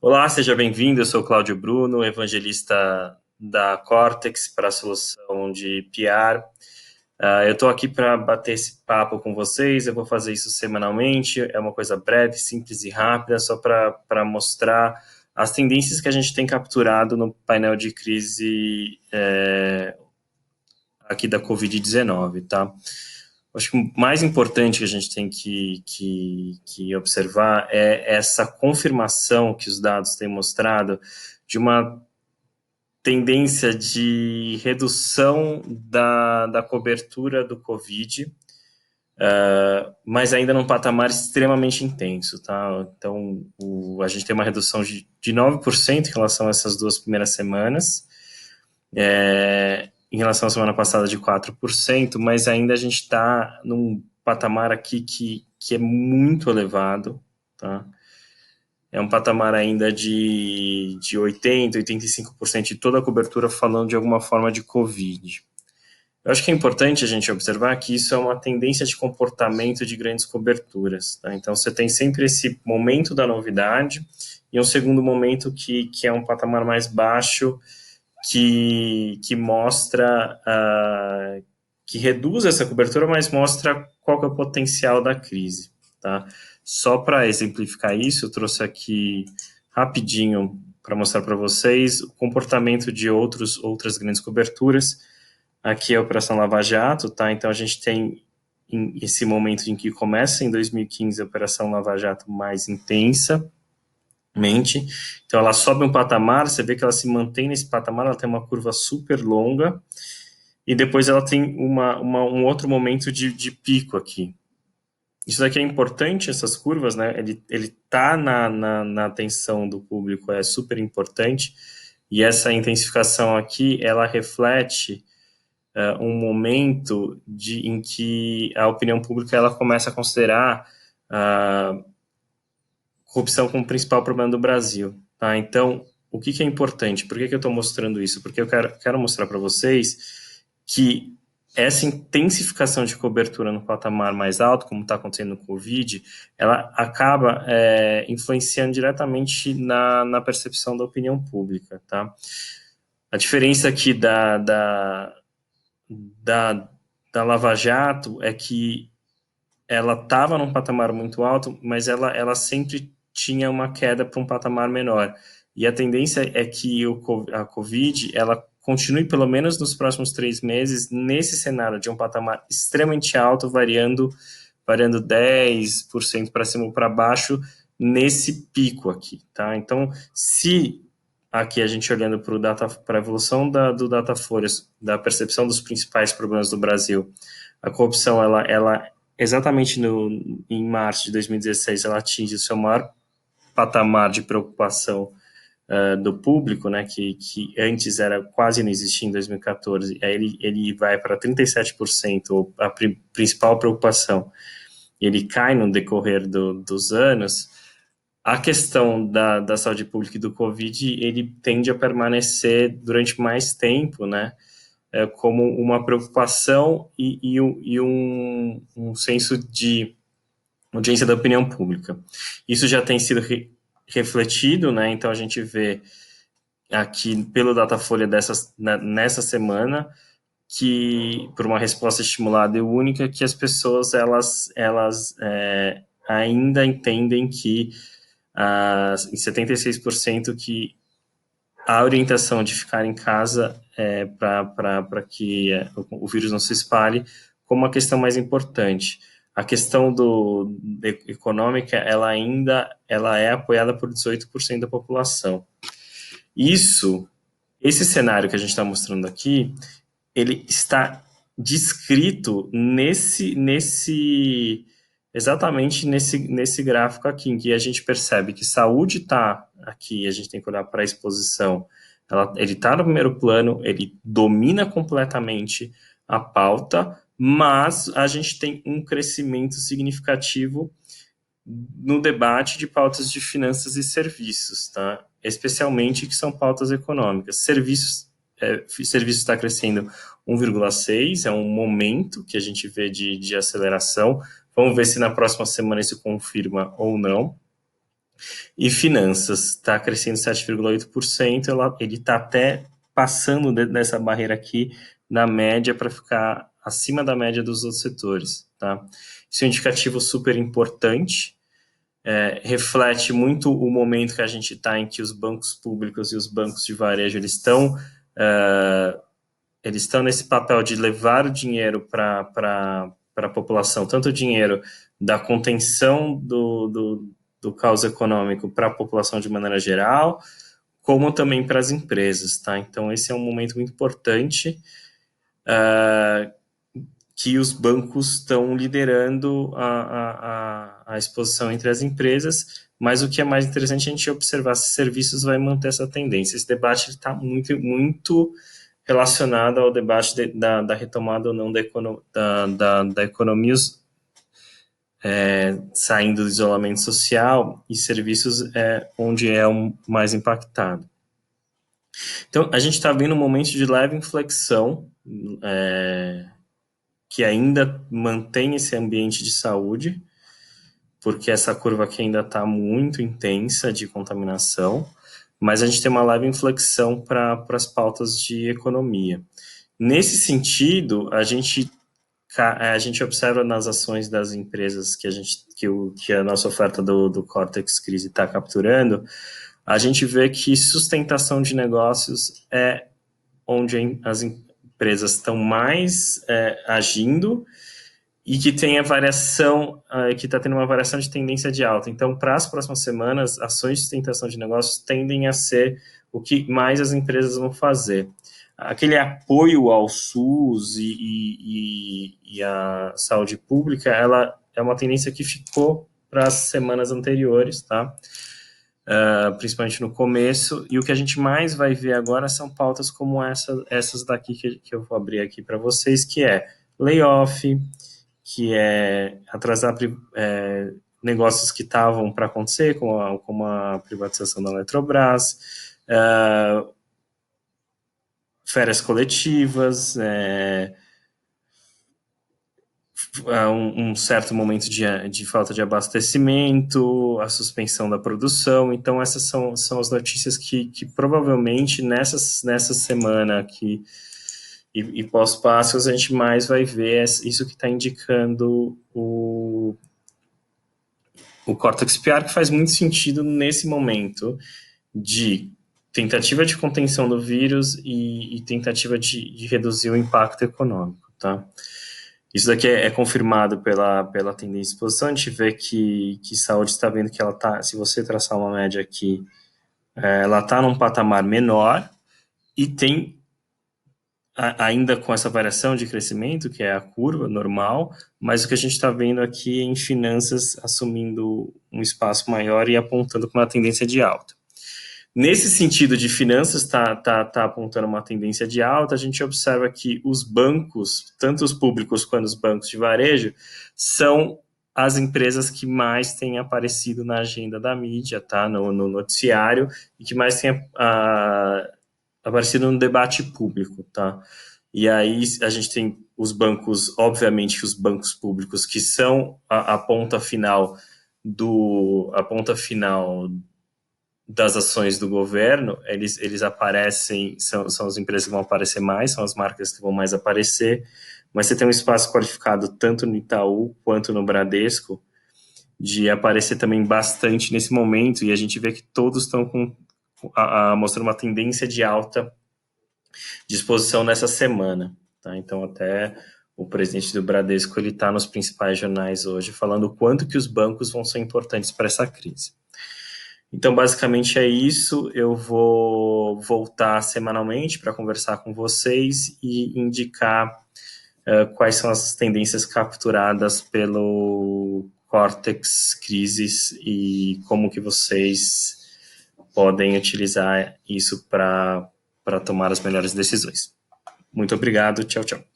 Olá, seja bem-vindo. Eu sou Cláudio Bruno, evangelista da Cortex para a solução de PR. Eu estou aqui para bater esse papo com vocês. Eu vou fazer isso semanalmente. É uma coisa breve, simples e rápida, só para mostrar as tendências que a gente tem capturado no painel de crise aqui da Covid-19, tá? Acho que o mais importante que a gente tem que observar é essa confirmação que os dados têm mostrado de uma tendência de redução da cobertura do Covid, mas ainda num patamar extremamente intenso, tá? Então, a gente tem uma redução de 9% em relação a essas duas primeiras semanas, em relação à semana passada de 4%, mas ainda a gente está num patamar aqui que é muito elevado, tá? É um patamar ainda de 80%, 85% de toda a cobertura falando de alguma forma de Covid. Eu acho que é importante a gente observar que isso é uma tendência de comportamento de grandes coberturas, tá? Então, você tem sempre esse momento da novidade e um segundo momento que é um patamar mais baixo, que mostra, que reduz essa cobertura, mas mostra qual que é o potencial da crise, tá? Só para exemplificar isso, eu trouxe aqui rapidinho para mostrar para vocês o comportamento de outras grandes coberturas. Aqui é a Operação Lava Jato, tá? Então a gente tem esse momento em que começa em 2015 a Operação Lava Jato mais intensa, então ela sobe um patamar, você vê que ela se mantém nesse patamar, ela tem uma curva super longa, e depois ela tem um outro momento de pico aqui. Isso daqui é importante, essas curvas, né? Ele tá na atenção do público, é super importante, e essa intensificação aqui, ela reflete um momento em que a opinião pública ela começa a considerar a corrupção como principal problema do Brasil. Tá? Então, o que é importante? Por que eu estou mostrando isso? Porque eu quero mostrar para vocês que essa intensificação de cobertura no patamar mais alto, como está acontecendo no Covid, ela acaba influenciando diretamente na percepção da opinião pública. Tá? A diferença aqui da, da Lava Jato é que ela estava num patamar muito alto, mas ela sempre tinha uma queda para um patamar menor. E a tendência é que a Covid ela continue, pelo menos nos próximos 3 meses, nesse cenário de um patamar extremamente alto, variando 10% para cima ou para baixo, nesse pico aqui. Tá? Então, se aqui a gente olhando para a evolução do Datafolha, da percepção dos principais problemas do Brasil, a corrupção, ela exatamente em março de 2016, ela atinge o seu maior patamar de preocupação do público, né, que antes era quase não existia em 2014, aí ele vai para 37%, a principal preocupação, ele cai no decorrer dos anos. A questão da saúde pública e do Covid, ele tende a permanecer durante mais tempo, né, como uma preocupação e um senso de audiência da opinião pública. Isso já tem sido refletido, né? Então a gente vê aqui pelo Datafolha nessa semana que por uma resposta estimulada e única que as pessoas elas ainda entendem que em 76% que a orientação de ficar em casa para que o vírus não se espalhe como a questão mais importante. A questão econômica, ela é apoiada por 18% da população. Esse cenário que a gente está mostrando aqui, ele está descrito exatamente nesse gráfico aqui, em que a gente percebe que saúde está aqui, a gente tem que olhar para a exposição, ele está no primeiro plano, ele domina completamente a pauta, mas a gente tem um crescimento significativo no debate de pautas de finanças e serviços, tá? Especialmente que são pautas econômicas. Serviços está crescendo 1,6, é um momento que a gente vê de aceleração. Vamos ver se na próxima semana isso confirma ou não. E finanças está crescendo 7,8%, ele está até passando dessa barreira aqui na média para ficar acima da média dos outros setores. Tá? Isso é um indicativo super importante, reflete muito o momento que a gente está em que os bancos públicos e os bancos de varejo eles estão nesse papel de levar o dinheiro para a população, tanto o dinheiro da contenção do caos econômico para a população de maneira geral, como também para as empresas, tá? Então, esse é um momento muito importante que os bancos estão liderando a exposição entre as empresas, mas o que é mais interessante é a gente observar se serviços vai manter essa tendência. Esse debate está muito, muito relacionado ao debate da retomada ou não da economia saindo do isolamento social, e serviços onde é o mais impactado. Então, a gente está vendo um momento de leve inflexão, que ainda mantém esse ambiente de saúde, porque essa curva aqui ainda está muito intensa de contaminação, mas a gente tem uma leve inflexão para as pautas de economia. Nesse sentido, a gente observa nas ações das empresas que a nossa oferta do Cortex Crise está capturando, a gente vê que sustentação de negócios é onde as empresas estão mais agindo e que tem a variação, que está tendo uma variação de tendência de alta. Então, para as próximas semanas, ações de sustentação de negócios tendem a ser o que mais as empresas vão fazer. Aquele apoio ao SUS e à saúde pública, ela é uma tendência que ficou para as semanas anteriores, tá? Principalmente no começo, e o que a gente mais vai ver agora são pautas como essas daqui que eu vou abrir aqui para vocês, que é layoff, que é atrasar negócios que estavam para acontecer, como a privatização da Eletrobras, férias coletivas, um certo momento de falta de abastecimento, a suspensão da produção. Então, essas são as notícias que provavelmente nessa semana aqui e pós-Páscoas a gente mais vai ver isso que está indicando o Cortex PR, que faz muito sentido nesse momento de tentativa de contenção do vírus e tentativa de reduzir o impacto econômico, tá? Isso daqui é confirmado pela tendência de exposição. A gente vê que saúde está vendo que ela está, se você traçar uma média aqui, ela está num patamar menor e tem ainda com essa variação de crescimento, que é a curva normal, mas o que a gente está vendo aqui em finanças assumindo um espaço maior e apontando para uma tendência de alta. Nesse sentido de finanças tá apontando uma tendência de alta, a gente observa que os bancos, tanto os públicos quanto os bancos de varejo, são as empresas que mais têm aparecido na agenda da mídia, tá? No noticiário, e que mais têm aparecido no debate público, tá? E aí a gente tem os bancos, obviamente os bancos públicos, que são a ponta final das ações do governo, eles aparecem, são as empresas que vão aparecer mais, são as marcas que vão mais aparecer, mas você tem um espaço qualificado tanto no Itaú quanto no Bradesco de aparecer também bastante nesse momento, e a gente vê que todos estão mostrando uma tendência de alta de exposição nessa semana, tá? Então até o presidente do Bradesco, ele está nos principais jornais hoje falando o quanto que os bancos vão ser importantes para essa crise. Então, basicamente é isso. Eu vou voltar semanalmente para conversar com vocês e indicar quais são as tendências capturadas pelo Cortex Crises e como que vocês podem utilizar isso para tomar as melhores decisões. Muito obrigado. Tchau, tchau.